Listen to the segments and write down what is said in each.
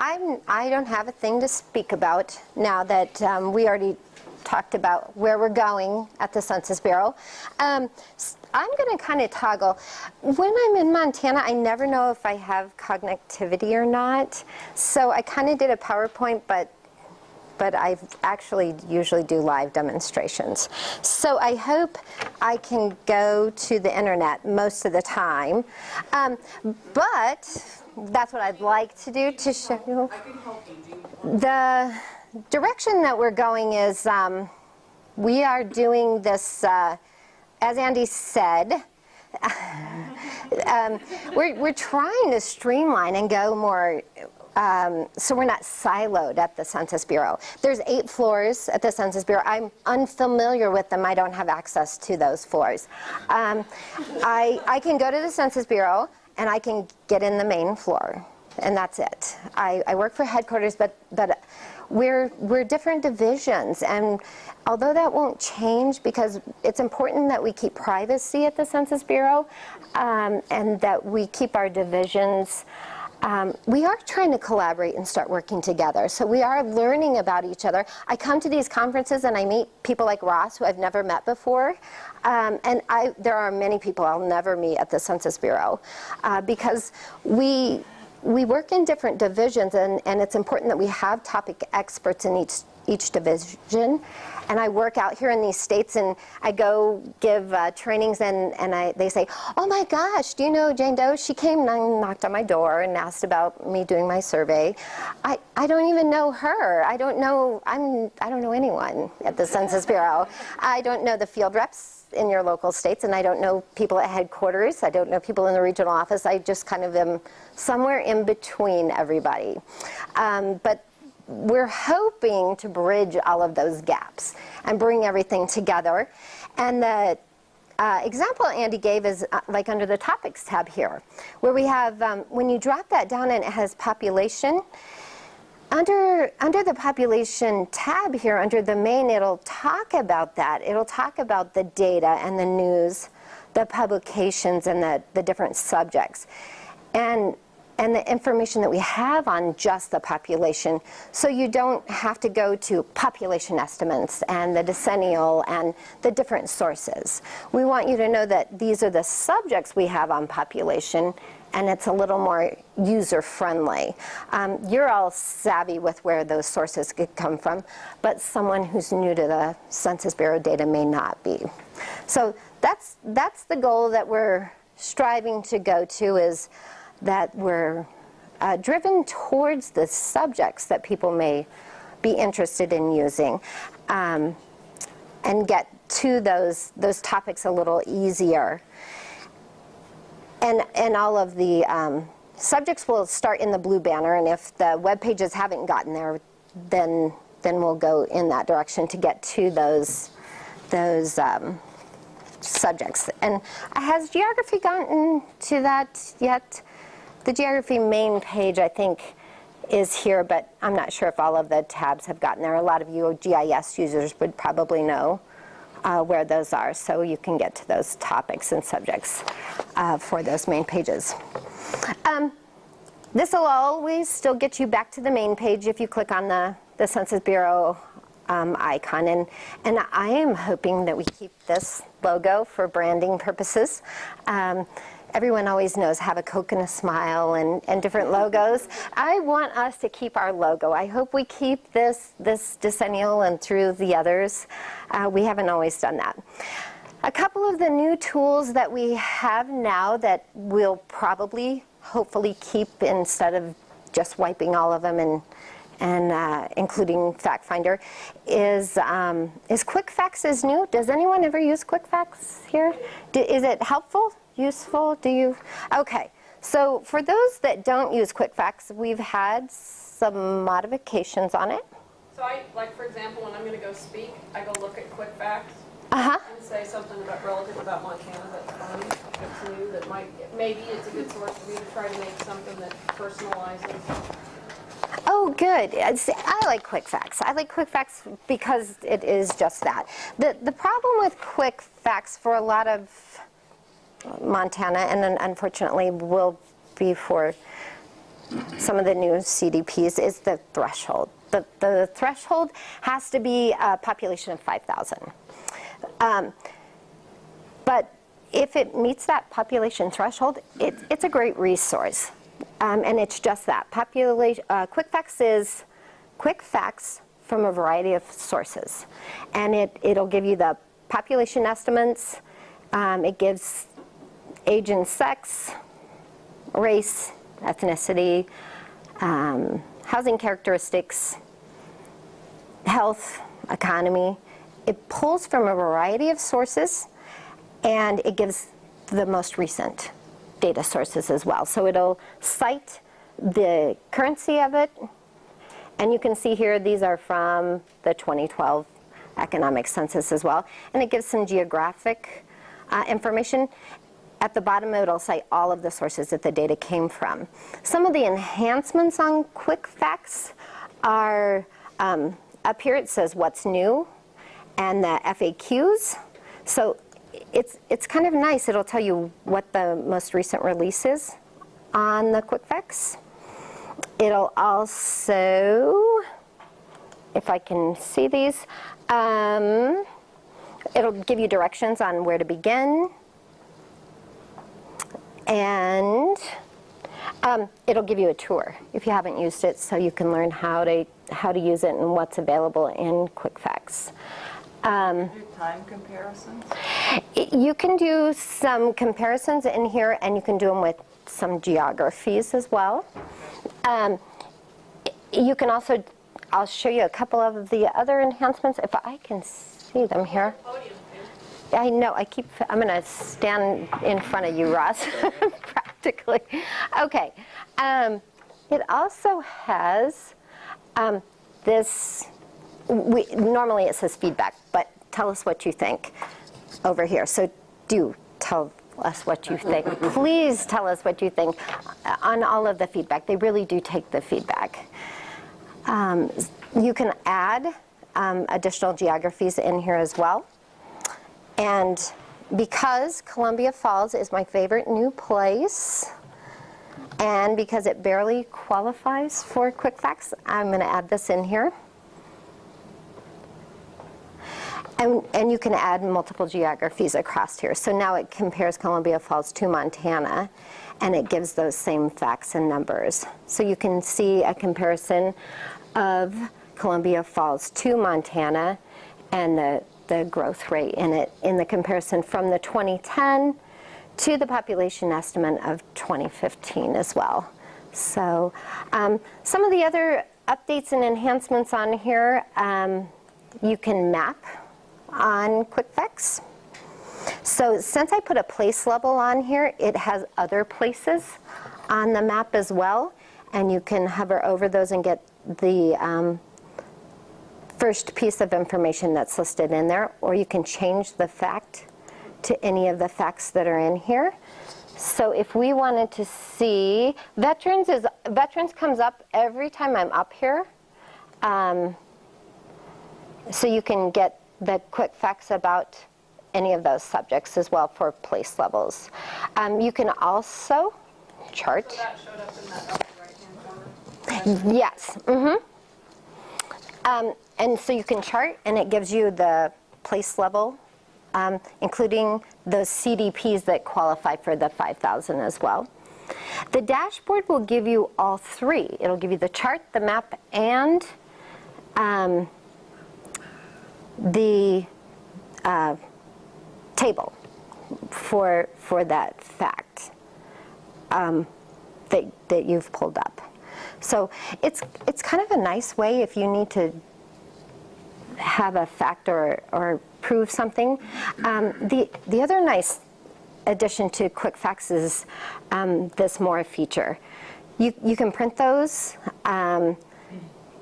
I don't have a thing to speak about now that we already talked about where we're going at the Census Bureau. I'm going to kind of toggle. When I'm in Montana, I never know if I have connectivity or not. So I kind of did a PowerPoint, but I actually usually do live demonstrations. So I hope I can go to the internet most of the time. But that's what I'd like to do to show you. I can help you. The direction that we're going is we are doing this, as Andy said, we're trying to streamline and go more so we're not siloed at the Census Bureau. There's 8 floors at the Census Bureau. I'm unfamiliar with them. I don't have access to those floors. I can go to the Census Bureau and I can get in the main floor, and that's it. I work for headquarters, but we're different divisions, and although that won't change because it's important that we keep privacy at the Census Bureau and that we keep our divisions. We are trying to collaborate and start working together. So we are learning about each other. I come to these conferences and I meet people like Ross, who I've never met before. And there are many people I'll never meet at the Census Bureau because we work in different divisions, and it's important that we have topic experts in each division. And I work out here in these states, and I go give trainings, and they say, oh my gosh, do you know Jane Doe? She came and knocked on my door and asked about me doing my survey. I don't even know her. I don't know anyone at the Census Bureau. I don't know the field reps in your local states, and I don't know people at headquarters. I don't know people in the regional office. I just kind of am somewhere in between everybody. But we're hoping to bridge all of those gaps and bring everything together. And the example Andy gave is like under the topics tab here, where we have, when you drop that down and it has population, under the population tab here, under the main, it'll talk about that. It'll talk about the data and the news, the publications, and the different subjects. And the information that we have on just the population, so you don't have to go to population estimates and the decennial and the different sources. We want you to know that these are the subjects we have on population, and it's a little more user-friendly. You're all savvy with where those sources could come from, but someone who's new to the Census Bureau data may not be. So that's the goal that we're striving to go to, is that we're driven towards the subjects that people may be interested in using, and get to those topics a little easier. And all of the subjects will start in the blue banner, and if the web pages haven't gotten there, then we'll go in that direction to get to those subjects. And has geography gotten to that yet? The geography main page, I think, is here, but I'm not sure if all of the tabs have gotten there. A lot of you GIS users would probably know where those are, so you can get to those topics and subjects for those main pages. This will always still get you back to the main page if you click on the Census Bureau icon, and I am hoping that we keep this logo for branding purposes. Everyone always knows have a Coke and a smile and different logos. I want us to keep our logo. I hope we keep this decennial and through the others. We haven't always done that. A couple of the new tools that we have now that we'll probably, hopefully keep instead of just wiping all of them and including Fact Finder is QuickFacts is new. Does anyone ever use QuickFacts here? Is it helpful? Useful? Do you? Okay, so for those that don't use QuickFacts, we've had some modifications on it. So like for example, when I'm going to go speak, I go look at QuickFacts and say something relative about Montana that's funny, that's new, that maybe it's a good source for me to try to make something that personalizes. Oh, good. I like QuickFacts. I like QuickFacts because it is just that. The problem with QuickFacts for a lot of Montana, and then unfortunately will be for some of the new CDPs is the threshold. The threshold has to be a population of 5,000. But if it meets that population threshold, it's a great resource. And it's just that. Quick Facts is quick facts from a variety of sources. And it'll give you the population estimates. It gives age and sex, race, ethnicity, housing characteristics, health, economy. It pulls from a variety of sources, and it gives the most recent data sources as well. So it'll cite the currency of it, and you can see here these are from the 2012 economic census as well, and it gives some geographic information. At the bottom, it'll cite all of the sources that the data came from. Some of the enhancements on Quick Facts are, up here it says what's new and the FAQs. So it's kind of nice. It'll tell you what the most recent release is on the Quick Facts. It'll also, if I can see these, it'll give you directions on where to begin. And it'll give you a tour if you haven't used it, so you can learn how to use it and what's available in Quick Facts. Do time comparisons? You can do some comparisons in here, and you can do them with some geographies as well. You can also, I'll show you a couple of the other enhancements if I can see them here. I know, I'm going to stand in front of you, Ross, practically. Okay. It also has this, normally it says feedback, but tell us what you think over here. So do tell us what you think. Please tell us what you think on all of the feedback. They really do take the feedback. You can add additional geographies in here as well. And because Columbia Falls is my favorite new place, and because it barely qualifies for Quick Facts, I'm going to add this in here. And you can add multiple geographies across here. So now it compares Columbia Falls to Montana, and it gives those same facts and numbers. So you can see a comparison of Columbia Falls to Montana and the growth rate in it in the comparison from the 2010 to the population estimate of 2015 as well. So some of the other updates and enhancements on here, you can map on Quick Facts. So since I put a place level on here, it has other places on the map as well, and you can hover over those and get the first piece of information that's listed in there, or you can change the fact to any of the facts that are in here. So if we wanted to see, veterans comes up every time I'm up here. So you can get the quick facts about any of those subjects as well for place levels. You can also chart. So that showed up in that upper right-hand corner? Yes. Mm-hmm. And so you can chart, and it gives you the place level, including those CDPs that qualify for the 5,000 as well. The dashboard will give you all three. It'll give you the chart, the map, and the table for that fact that you've pulled up. So it's kind of a nice way if you need to have a fact or prove something. The other nice addition to Quick Facts is this More feature. You can print those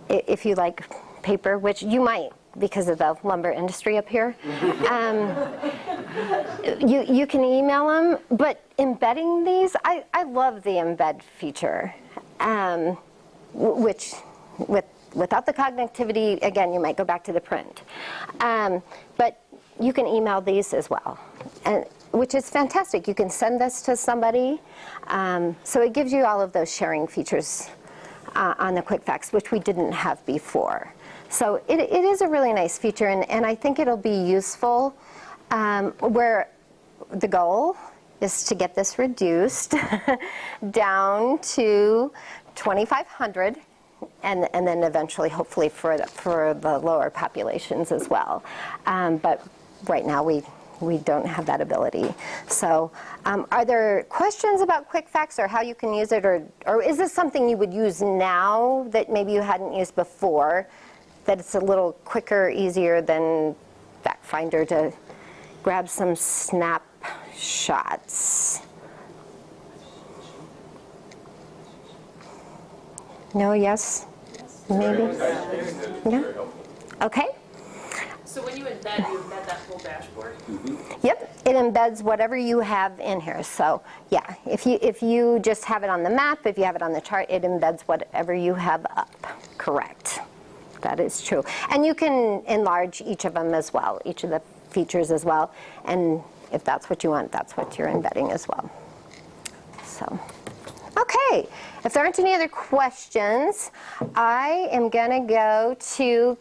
if you like paper, which you might because of the lumber industry up here. You can email them, but embedding these, I love the embed feature, which without the connectivity, again, you might go back to the print. But you can email these as well. And which is fantastic. You can send this to somebody. So it gives you all of those sharing features on the quick facts, which we didn't have before. So it is a really nice feature, and I think it'll be useful where the goal is to get this reduced down to 2,500, and then eventually, hopefully, for the lower populations as well. But right now, we don't have that ability. So are there questions about quick facts or how you can use it, or is this something you would use now that maybe you hadn't used before, that it's a little quicker, easier than Fact Finder to grab some snapshots? No, yes? Maybe? Yeah? Okay. So when you embed that full dashboard? Yep, it embeds whatever you have in here. So yeah, if you just have it on the map, if you have it on the chart, it embeds whatever you have up. Correct. That is true. And you can enlarge each of them as well, each of the features as well. And if that's what you want, that's what you're embedding as well. So, okay. If there aren't any other questions, I am going to go to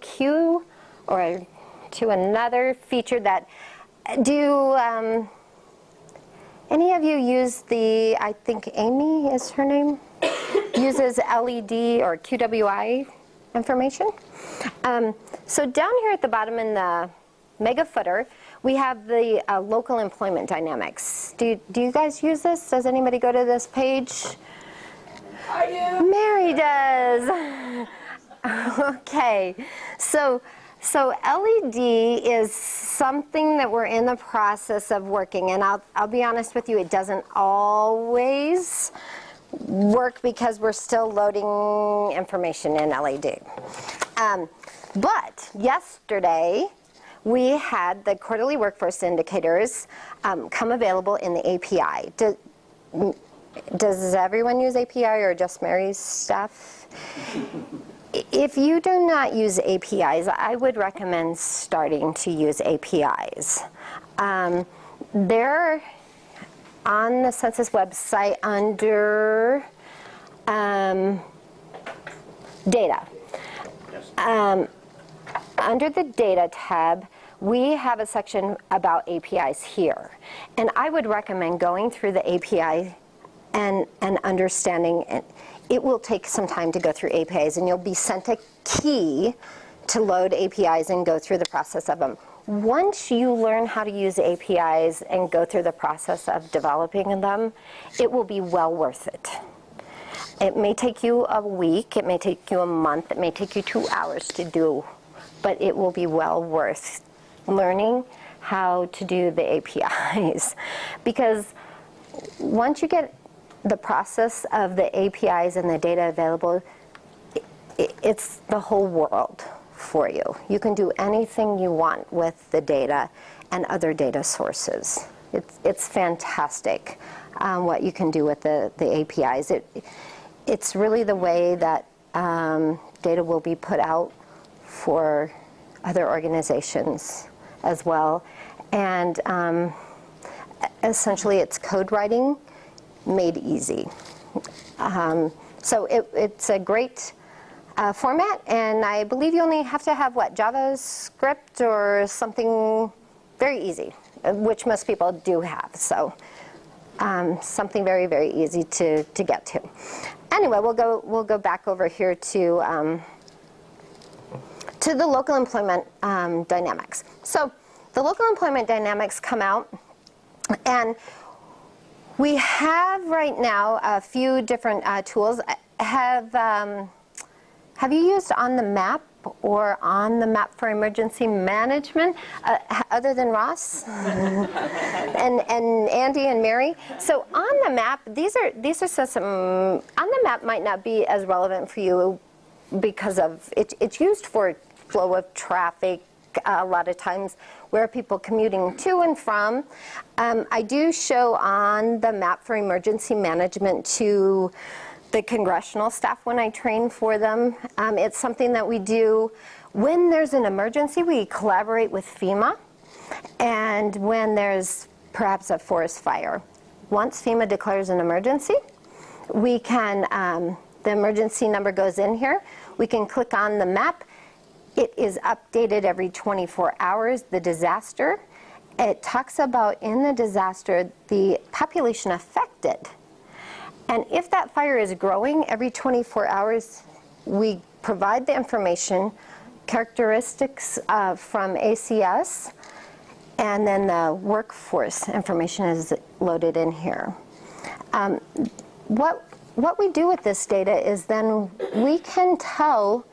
to another feature that do any of you use the, I think Amy is her name, uses LED or QWI information. So down here at the bottom in the mega footer, we have the local employment dynamics. Do you guys use this? Does anybody go to this page? I do. Mary does. Okay, so LED is something that we're in the process of working, and I'll be honest with you, it doesn't always work because we're still loading information in LED. But yesterday, we had the quarterly workforce indicators come available in the API. Does everyone use API or just Mary's staff? If you do not use APIs, I would recommend starting to use APIs. They're on the Census website under data. Under the data tab, we have a section about APIs here. And I would recommend going through the API and understanding it. It will take some time to go through APIs, and you'll be sent a key to load APIs and go through the process of them. Once you learn how to use APIs and go through the process of developing them, it will be well worth it. It may take you a week, it may take you a month, it may take you 2 hours to do, but it will be well worth learning how to do the APIs. Because once you get the process of the APIs and the data available, it's the whole world for you. You can do anything you want with the data and other data sources. It's fantastic what you can do with the APIs. It's really the way that data will be put out for other organizations as well. And essentially it's code writing made easy. So it's a great format, and I believe you only have to have, what, JavaScript or something very easy, which most people do have. So something very, very easy to get to. Anyway, we'll go back over here to the local employment dynamics. So the local employment dynamics come out, and we have right now a few different tools. Have you used On the Map or On the Map for Emergency Management, other than Ross and Andy and Mary? So On the Map, these are some. On the Map might not be as relevant for you because of it's used for flow of traffic. A lot of times where people commuting to and from. I do show On the Map for Emergency Management to the congressional staff when I train for them. It's something that we do when there's an emergency. We collaborate with FEMA, and when there's perhaps a forest fire. Once FEMA declares an emergency, we can, the emergency number goes in here. We can click on the map. It is updated every 24 hours, the disaster. It talks about in the disaster the population affected. And if that fire is growing every 24 hours, we provide the information, characteristics from ACS, and then the workforce information is loaded in here. What we do with this data is then we can tell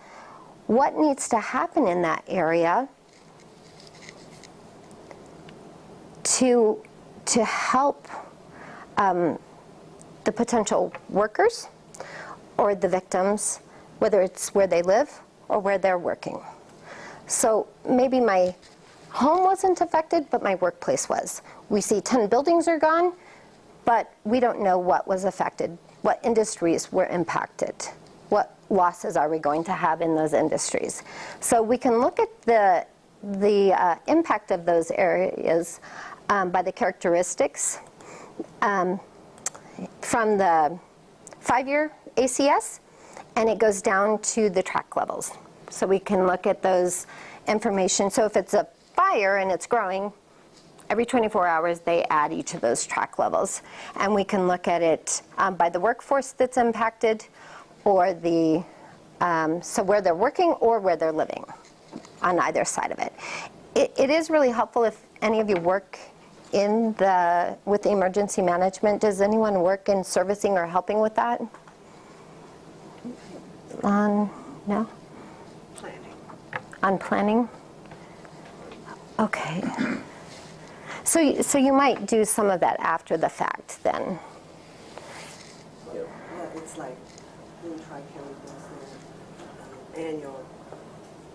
what needs to happen in that area to help the potential workers or the victims, whether it's where they live or where they're working. So maybe my home wasn't affected, but my workplace was. We see 10 buildings are gone, but we don't know what was affected, what industries were impacted, what losses are we going to have in those industries. So we can look at the impact of those areas by the characteristics from the 5-year ACS, and it goes down to the track levels. So we can look at those information. So if it's a fire and it's growing, every 24 hours they add each of those track levels. And we can look at it by the workforce that's impacted, or the, so where they're working or where they're living on either side of it. It is really helpful if any of you work with emergency management. Does anyone work in servicing or helping with that? No? Planning. On planning? Okay. So you might do some of that after the fact then. Yeah, it's like in Tri-County does their annual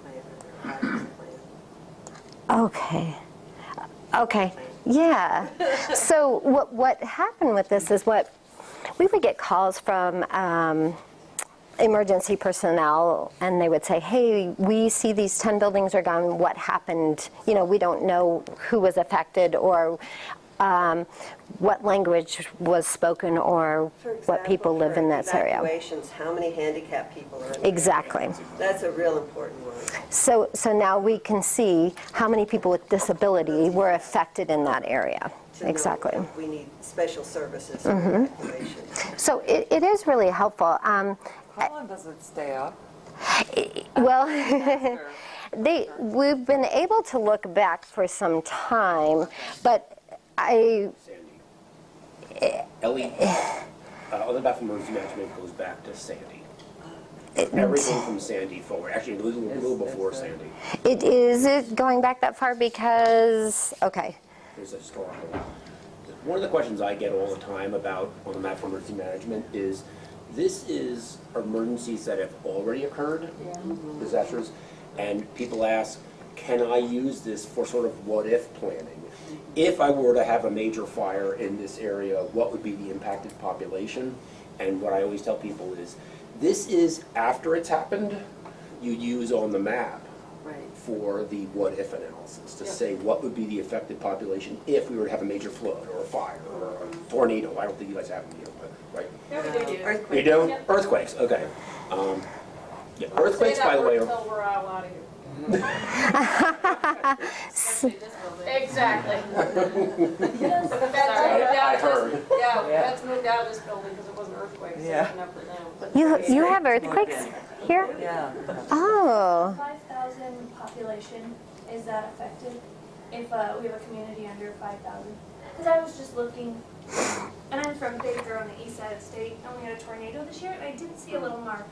plan, their 5-year plan. Okay. Okay. Yeah. So what happened with this is we would get calls from emergency personnel, and they would say, hey, we see these 10 buildings are gone, what happened? You know, we don't know who was affected, or what language was spoken, or what people live in that area. Evacuations, how many handicapped people are in the Exactly. area? That's a real important one. So now we can see how many people with disability were affected in that area. To know Exactly. if we need special services for evacuation. So it is really helpful. How long does it stay up? Well, we've been able to look back for some time, but Ellie, other back from emergency management goes back to Sandy. Everything from Sandy forward, actually a little before Sandy. Is it going back that far because, okay. There's a historical. One of the questions I get all the time about on the map for emergency management is, this is emergencies that have already occurred, disasters, and people ask, can I use this for sort of what-if planning? If I were to have a major fire in this area, what would be the impacted population? And what I always tell people is, this is after it's happened, you use on the map for the what-if analysis, to say what would be the affected population if we were to have a major flood or a fire or a tornado. I don't think you guys have them here, but, right? Yeah, we do. You do? Yep. Earthquakes, okay. Yeah, earthquakes, by the way, Until are... we're all out of here. Exactly. I heard. Yeah, that's moved out of this building because it wasn't earthquakes. Yeah. Up and down. You have earthquakes here? Yeah. Oh. 5,000 population, is that affected if we have a community under 5,000? Because I was just looking, and I'm from Baker on the east side of the state, and we had a tornado this year, and I did see a little mark.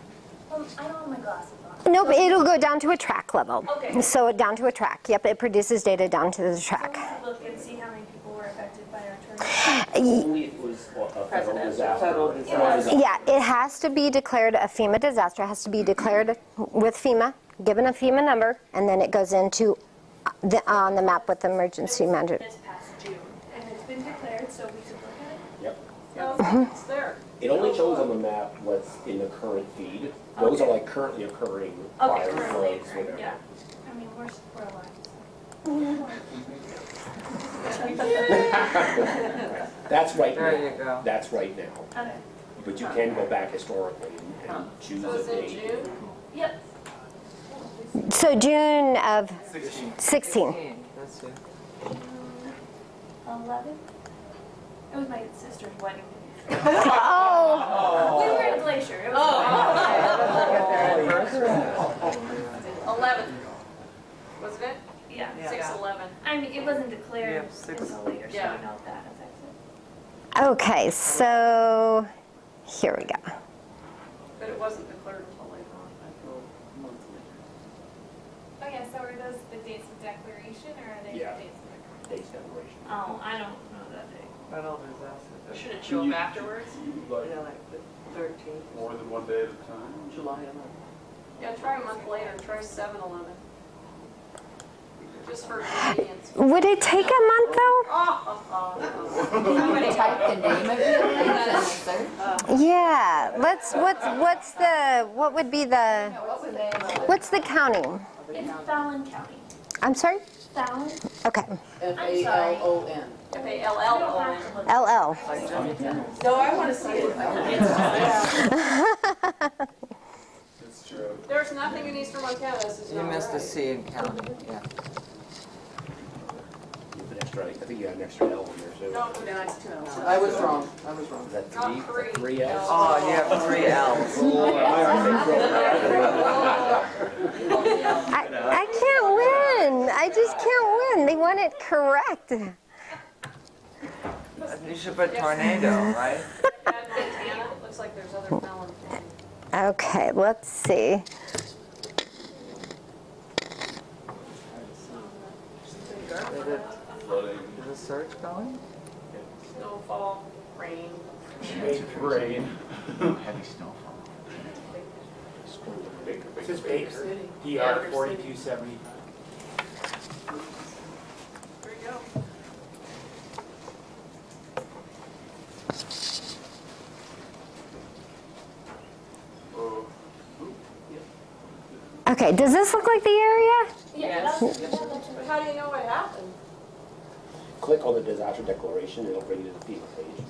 I don't have my glasses on. Nope, it'll go down to a track level. Okay. So down to a track. Yep, it produces data down to the So track. we could look and see how many people were affected by our tornado. Only if it was a federal disaster. Federal disaster. Yeah, it has to be declared a FEMA disaster. It has to be declared with FEMA, given a FEMA number, and then it goes into on the map with emergency management. This past June, and it's been declared, so we could look at it. Yep. No, it's there. It only shows on the map what's in the current feed. Those are like currently occurring fires, Okay, currently, floods, whatever. yeah. I mean, we're alive. That's right now. There you go. That's right now. Okay. But you can go back historically and choose So a it's in date. June? Yep. So June of 16. That's it. 11. It was my sister's wedding. Oh, We were in Glacier. It was Oh. fine. 11, wasn't it? Yeah. 6/11. I mean, it wasn't declared Yeah, 6. until later, so I Yeah. don't know if that affects it. okay, so here we go. But it wasn't declared until later on. Oh yeah, so are those the dates of declaration or are they Yeah. the dates of declaration? Date's declaration. Oh, I don't know that day. Federal disaster. Should it show up afterwards? Yeah, like the 13th. More than one day at a time. July 11th. Yeah, try a month later, try 7/11. Just for convenience. Would it take a month though? Type the name of it and search. Yeah, what would be the, what's the county? It's Fallon County. I'm sorry? Fallon? Okay, F-A-L-O-N. F-A-L-L-O-N. LL. No, I want to see it. It's true. There's nothing in Eastern Montana, this is You not missed a right. C in county, yeah. You have an extra, I think you got an extra L in there too. No, that's 2 L's. I was wrong. Is that Not three? three. 3 L's? Oh, you have 3 L's. I can't win. I just can't win. They want it correct. You should put tornado, right? Add Montana, it looks like there's other Fallon County. Okay, let's see. Flooding. Is the search going? Snowfall, rain. Rain. Heavy snowfall. This is Baker. Yeah, DR Baker 4270. There you go. Oh. Okay, does this look like the area? Yes. But how do you know what happened? Click on the disaster declaration, it'll bring you to the FEMA page.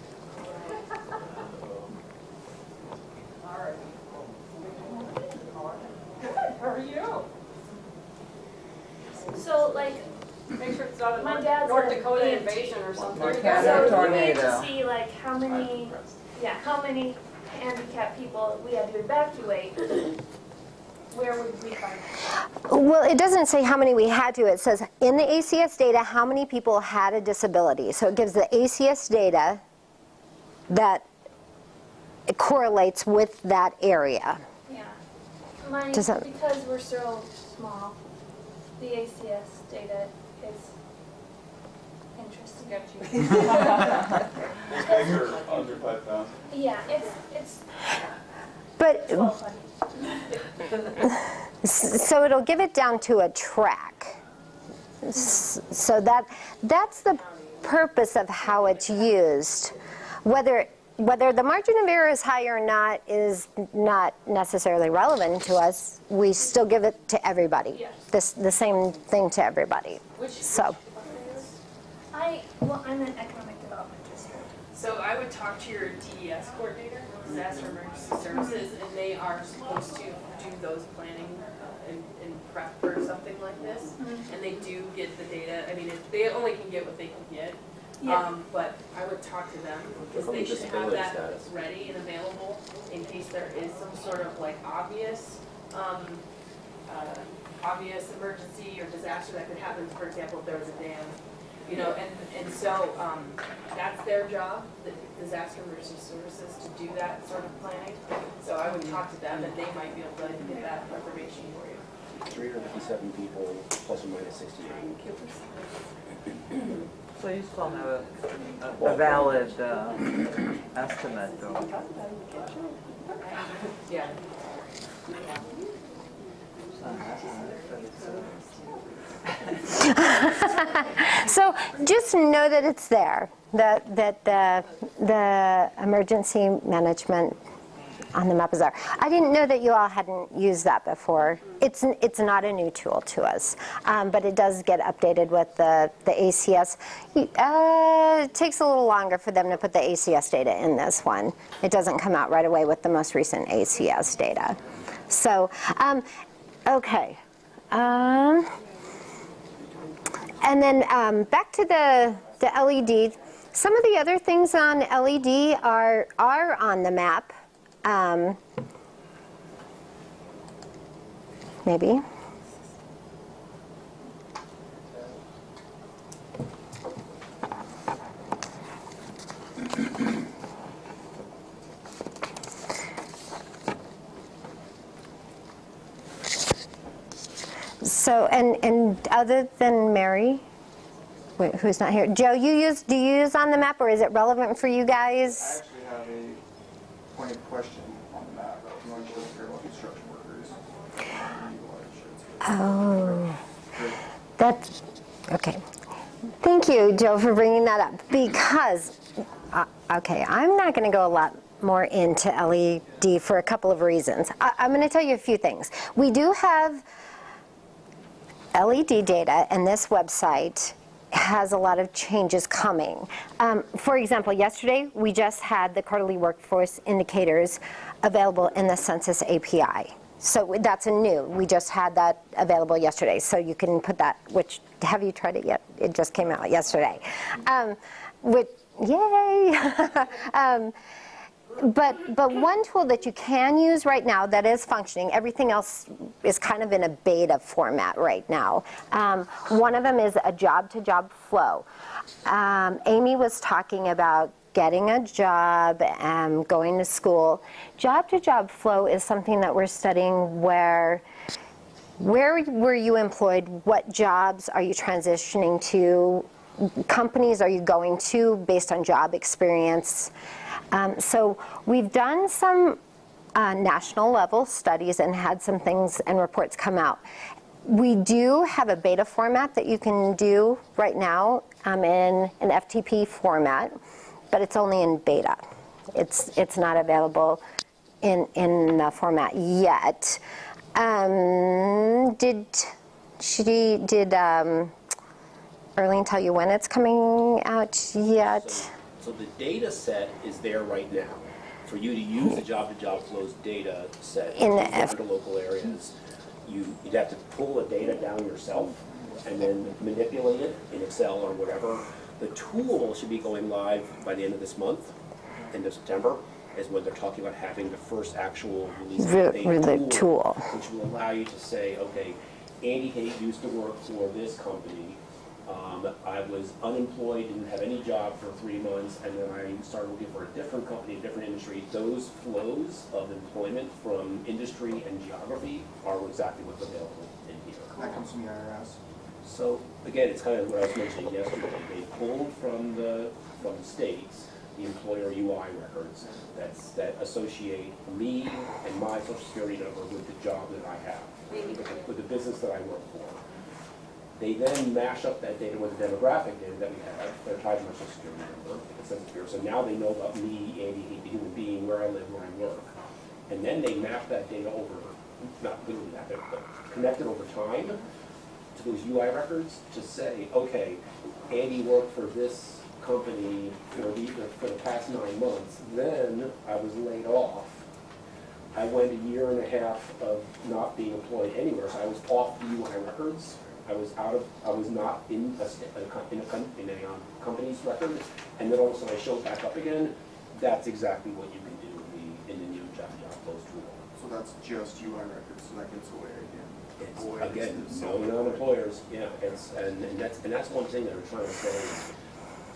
How are you? So, like, Make sure it's not a My dad's North a Dakota big- invasion or something. Montana so we need tornado. to see, like, how many handicapped people we had to evacuate. Where would we find that? Well, it doesn't say how many we had to. It says in the ACS data how many people had a disability. So it gives the ACS data that it correlates with that area. Yeah. Does that- Because we're so small, the ACS data is interesting. Got you. Is Baker under 5,000? Yeah, it's But well funny. so it'll give it down to a track. So that's the purpose of how it's used. Whether the margin of error is high or not is not necessarily relevant to us. We still give it to everybody. Yes. The same thing to everybody. So I'm an economic development district. So I would talk to your DES coordinator, disaster emergency services, and they are supposed to do those planning and prep for something like this. And they do get the data. I mean, they only can get what they can get. Yeah. But I would talk to them because they should have that ready and available in case there is some sort of like obvious emergency or disaster that could happen. For example, if there was a dam. You know, and so that's their job, the disaster emergency services, to do that sort of planning. So I would talk to them and they might be able to get that information for you. 357 people, plus or minus 68. So you still have a valid estimate though. Yeah. So just know that it's there, that the emergency management on the map is there. I didn't know that you all hadn't used that before. It's not a new tool to us, but it does get updated with the ACS. It takes a little longer for them to put the ACS data in this one. It doesn't come out right away with the most recent ACS data. So, okay. And then back to the LED. Some of the other things on LED are on the map. Maybe. So, and other than Mary, wait, who's not here? Joe, do you use on the map, or is it relevant for you I guys? actually have a point of question on the map. I'm not sure if you're about construction workers. Oh, that's, okay. Thank you, Joe, for bringing that up, because, okay, I'm not going to go a lot more into LED for a couple of reasons. I'm going to tell you a few things. We do have LED data, and this website has a lot of changes coming. For example, yesterday we just had the quarterly workforce indicators available in the Census API. So that's a new. We just had that available yesterday. So you can put that, which, have you tried it yet? It just came out yesterday. Yay! But one tool that you can use right now that is functioning, everything else is kind of in a beta format right now. One of them is a job-to-job flow. Amy was talking about getting a job and going to school. Job-to-job flow is something that we're studying where were you employed, what jobs are you transitioning to, companies are you going to based on job experience. So we've done some national level studies and had some things and reports come out. We do have a beta format that you can do right now in an FTP format, but it's only in beta. It's not available in the format yet. Did Erlene tell you when it's coming out yet? So the data set is there right now. For you to use the job-to-job flows data set In the different local areas, you'd have to pull the data down yourself and then manipulate it in Excel or whatever. The tool should be going live by the end of this month, end of September, is when they're talking about having the first actual release of The tool. which will allow you to say, okay, Andy Haight used to work for this company. I was unemployed, didn't have any job for 3 months, and then I started working for a different company, a different industry. Those flows of employment from industry and geography are exactly what's available in here. That comes from the IRS. So again, it's kind of what I was mentioning yesterday. They pulled from the states the employer UI records that associate me and my social security number with the job that I have, with the business that I work for. They then mash up that data with the demographic data that we have, that are tied to my social security number, the Census Bureau. So now they know about me, Andy, the human being, where I live, where I work. And then they map that data over, not literally map it, but connect it over time to those UI records to say, okay, Andy worked for this company for the past 9 months. Then I was laid off. I went a year and a half of not being employed anywhere, so I was off the UI records. I was not in a company's record, and then all of a sudden I showed back up again. That's exactly what you can do in the new job-to-job flows tool. So that's just UI records, so that gets away again. It's, again, no non-employers, yeah, and that's one thing that we're trying to say.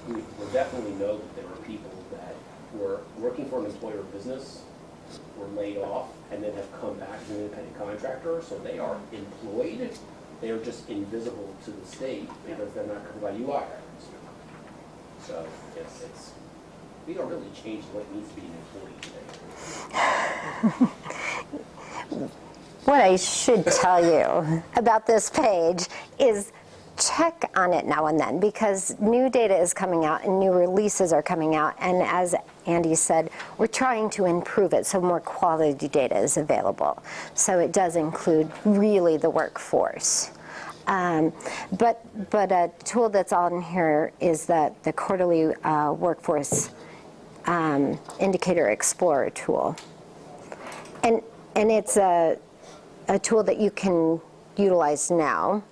We definitely know that there are people that were working for an employer business, were laid off, and then have come back as an independent contractor, so they are employed. They are just invisible to the state because they're not covered by UI records. So it's we don't really change what it means to be an employee today. What I should tell you about this page is check on it now and then because new data is coming out and new releases are coming out. And as Andy said, we're trying to improve it so more quality data is available. So it does include really the workforce. But a tool that's on here is the quarterly workforce indicator explorer tool. And it's a tool that you can utilize now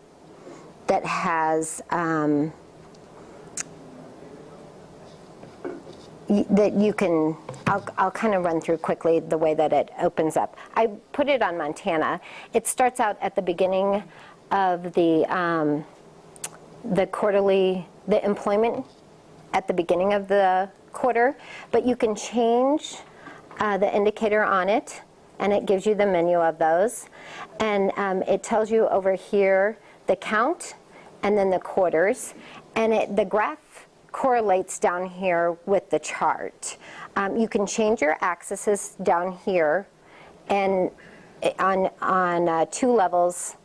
that has that you can, I'll kind of run through quickly the way that it opens up. I put it on Montana. It starts out at the beginning of the quarterly, the employment at the beginning of the quarter, but you can change the indicator on it, and it gives you the menu of those. And it tells you over here the count and then the quarters, and the graph correlates down here with the chart. You can change your axes down here and on 2 levels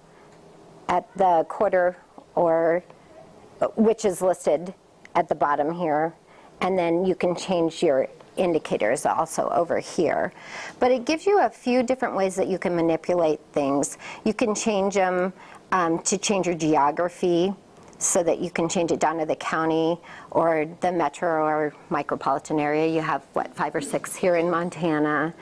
at the quarter, or which is listed at the bottom here, and then you can change your indicators also over here. But it gives you a few different ways that you can manipulate things. You can change them to change your geography so that you can change it down to the county or the metro or micropolitan area. You have, what, 5 or 6 here in Montana.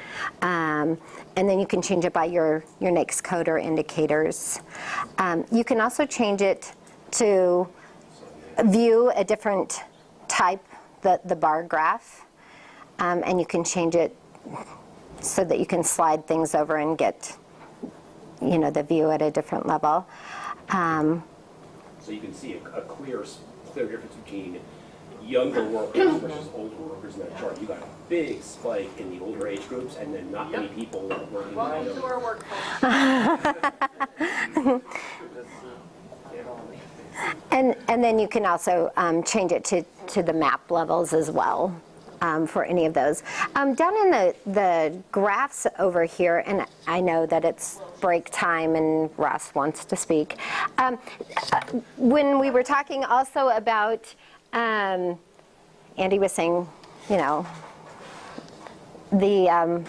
And then you can change it by your NAICS code or indicators. You can also change it to view a different type, the bar graph. And you can change it so that you can slide things over and get, the view at a different level. So you can see a clear difference between younger workers versus older workers in that chart. You got a big spike in the older age groups, and then not many people working. Welcome to our workforce. And then you can also change it to the map levels as well. For any of those. Down in the graphs over here, and I know that it's break time and Ross wants to speak. When we were talking also about, Andy was saying, the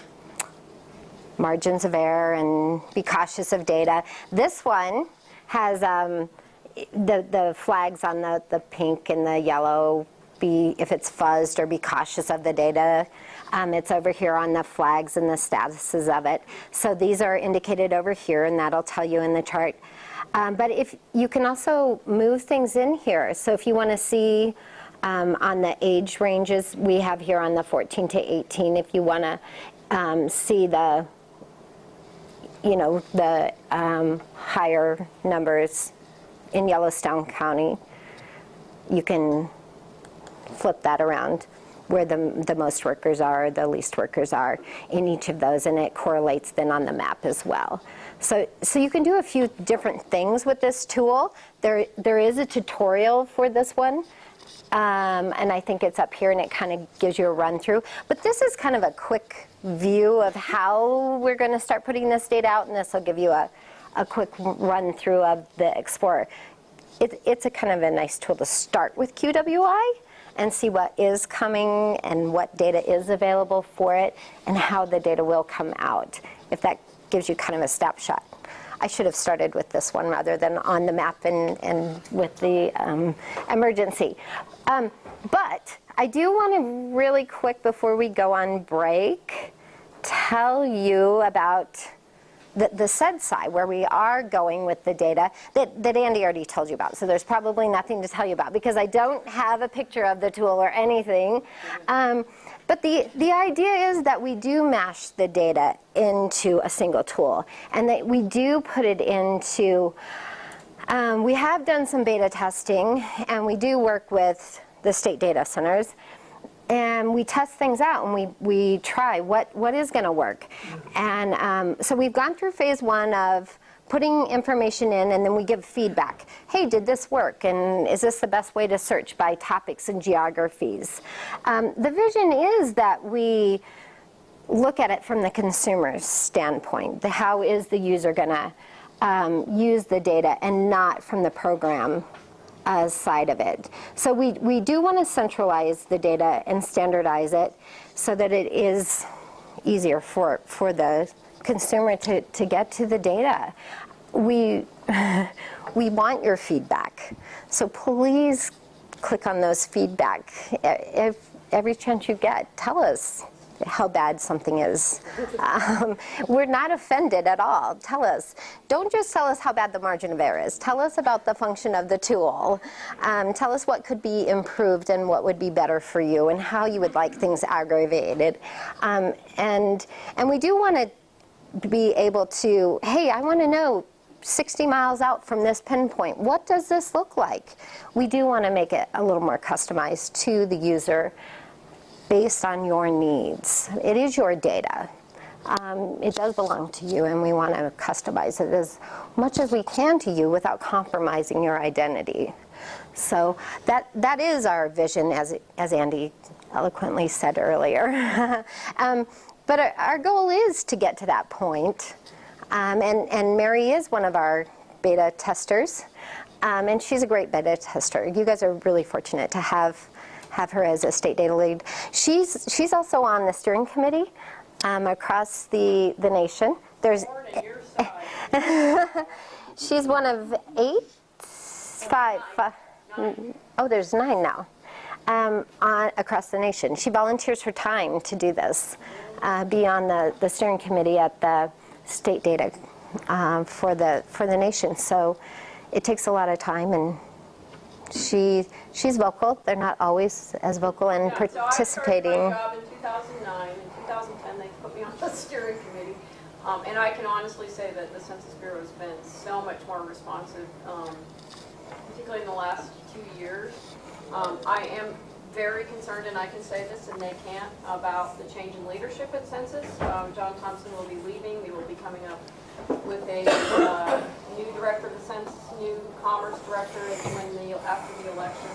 margins of error and be cautious of data. This one has the flags on the pink and the yellow. If it's fuzzed, or be cautious of the data. It's over here on the flags and the statuses of it. So these are indicated over here, and that'll tell you in the chart. But if you can also move things in here. So if you want to see on the age ranges we have here on the 14 to 18, if you want to see the higher numbers in Yellowstone County, you can flip that around where the most workers are, the least workers are in each of those, and it correlates then on the map as well. So you can do a few different things with this tool. There is a tutorial for this one, and I think it's up here, and it kind of gives you a run through. But this is kind of a quick view of how we're going to start putting this data out, and this will give you a quick run through of the Explorer. It's a kind of a nice tool to start with QWI and see what is coming and what data is available for it and how the data will come out, if that gives you kind of a snapshot. I should have started with this one rather than on the map and with the emergency. But I do want to really quick, before we go on break, tell you about the CEIC, where we are going with the data that Andy already told you about. So there's probably nothing to tell you about because I don't have a picture of the tool or anything. But the idea is that we do mash the data into a single tool, and that we do put it into, we have done some beta testing, and we do work with the state data centers. And we test things out, and we try what is going to work. And so we've gone through phase 1 of putting information in, and then we give feedback. Hey, did this work? And is this the best way to search by topics and geographies? The vision is that we look at it from the consumer's standpoint. How is the user going to use the data and not from the program side of it. So we do want to centralize the data and standardize it so that it is easier for the consumer to get to the data. We want your feedback. So please click on those feedback. If every chance you get, tell us how bad something is. We're not offended at all. Tell us. Don't just tell us how bad the margin of error is. Tell us about the function of the tool. Tell us what could be improved and what would be better for you and how you would like things aggravated. And we do want to be able to, hey, I want to know 60 miles out from this pinpoint, what does this look like? We do want to make it a little more customized to the user based on your needs. It is your data. It does belong to you, and we want to customize it as much as we can to you without compromising your identity. So that is our vision, as Andy eloquently said earlier. But our goal is to get to that point. And Mary is one of our beta testers, and she's a great beta tester. You guys are really fortunate to have her as a state data lead. She's also on the steering committee across the nation. There's she's one of five. Oh, there's 9 now across the nation. She volunteers her time to do this, be on the steering committee at the state data for the nation. So it takes a lot of time, and she's vocal. They're not always as vocal and participating. So I started my job in 2009. In 2010, they put me on the steering committee. And I can honestly say that the Census Bureau has been so much more responsive, particularly in the last 2 years. I am very concerned, and I can say this and they can't, about the change in leadership at Census. John Thompson will be leaving. We will be coming up with a new director of the Census, new commerce director after the election.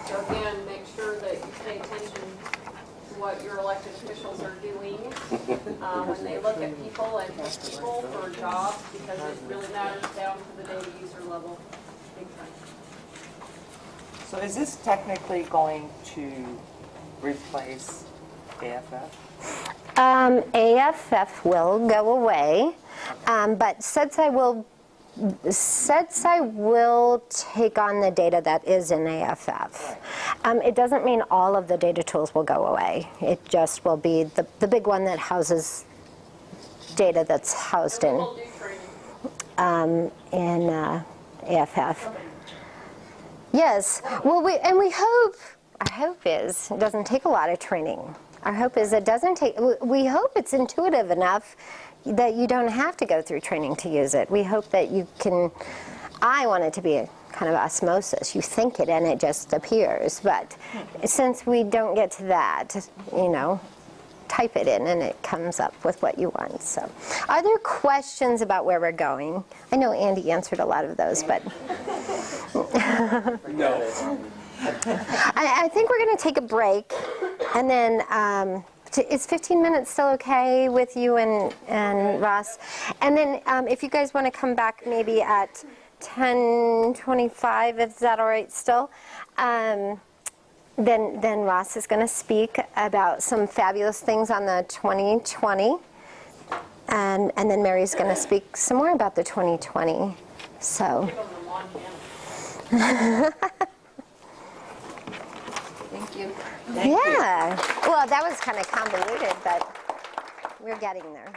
So again, make sure that you pay attention to what your elected officials are doing when they look at people and pick people for jobs, because it really matters down to the data user level. Big time. So is this technically going to replace AFF? AFF will go away, but CEDSI will take on the data that is in AFF. It doesn't mean all of the data tools will go away. It just will be the big one that houses data that's housed in AFF. Yes. Well, we hope. Our hope is it doesn't take a lot of training. Our hope is it doesn't take. We hope it's intuitive enough that you don't have to go through training to use it. We hope that you can. I want it to be a kind of osmosis. You think it and it just appears. But since we don't get to that, type it in and it comes up with what you want. So, are there questions about where we're going? I know Andy answered a lot of those, but No. I think we're going to take a break, and then is 15 minutes still okay with you and Ross? And then if you guys want to come back maybe at 10:25, is that all right still? Then Ross is going to speak about some fabulous things on the 2020, and then Mary's going to speak some more about the 2020. So. Thank you. Yeah. Well, that was kind of convoluted, but we're getting there.